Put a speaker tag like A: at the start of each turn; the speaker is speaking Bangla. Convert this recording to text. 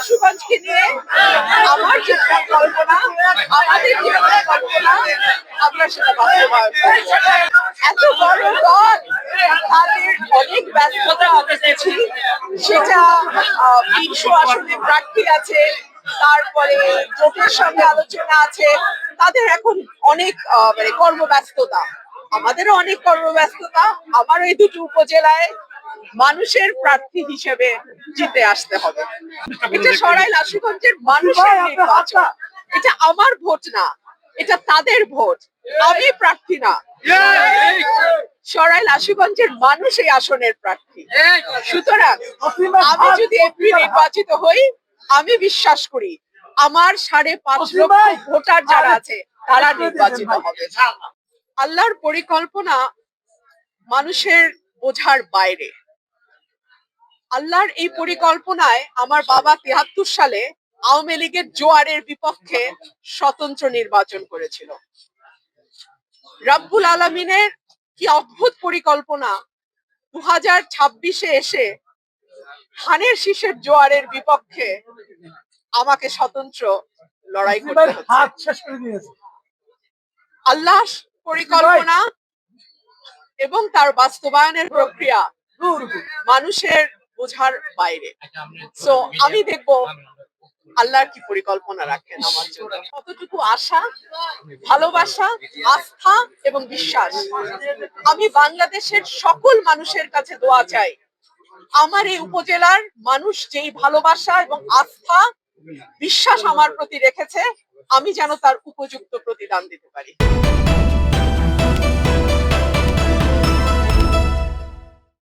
A: আশুগঞ্জকে নিয়ে আমার যে কল্পনা, আমাদের যে কল্পনা, আমরা সেটা বাস্তবায়ন করব। এত বড় দল, তাদের অনেক ব্যস্ততা আমি দেখছি। সেটা ২০০ আসনে প্রার্থী আছে, তারপরে জোটের সঙ্গে আলোচনা আছে, তাদের এখন অনেক মানে কর্মব্যস্ততা, আমাদেরও অনেক কর্মব্যস্ততা। আমার এই দুটো উপজেলায় মানুষের প্রার্থী হিসেবে জিতে আসতে হবে। এটা সরাইল আশুগঞ্জের মানুষের নির্বাচন, এটা আমার ভোট না, এটা তাদের ভোট। আমি প্রার্থী না, সরাইল আশুগঞ্জের মানুষ এই আসনের প্রার্থী। সুতরাং আমি যদি এমপি নির্বাচিত হই, আমি বিশ্বাস করি আমার 5.5 লক্ষ ভোটার যারা আছে তারা নির্বাচিত হবে। আল্লাহর পরিকল্পনা মানুষের বোঝার বাইরে। আল্লাহর এই পরিকল্পনায় আমার বাবা 73 সালে আওয়ামী লীগের জোয়ারের বিপক্ষে স্বতন্ত্র নির্বাচন করেছিল। রব্বুল আলামিনের কি অদ্ভুত পরিকল্পনা, 2026-এ এসে ধানের শীষের জোয়ারের বিপক্ষে আমাকে স্বতন্ত্র লড়াই করতে হচ্ছে। আল্লাহ পরিকল্পনা এবং তার বাস্তবায়নের প্রক্রিয়া মানুষের বোঝার বাইরে। সো আমি দেখবো আল্লাহর কি পরিকল্পনা রাখেন আমার জন্য। কতটুকু আশা, ভালোবাসা, আস্থা এবং বিশ্বাস। আমি বাংলাদেশের সকল মানুষের কাছে দোয়া চাই, আমার এই উপজেলার মানুষ যেই ভালোবাসা এবং আস্থা, বিশ্বাস আমার প্রতি রেখেছে, আমি যেন তার উপযুক্ত প্রতিদান দিতে পারি।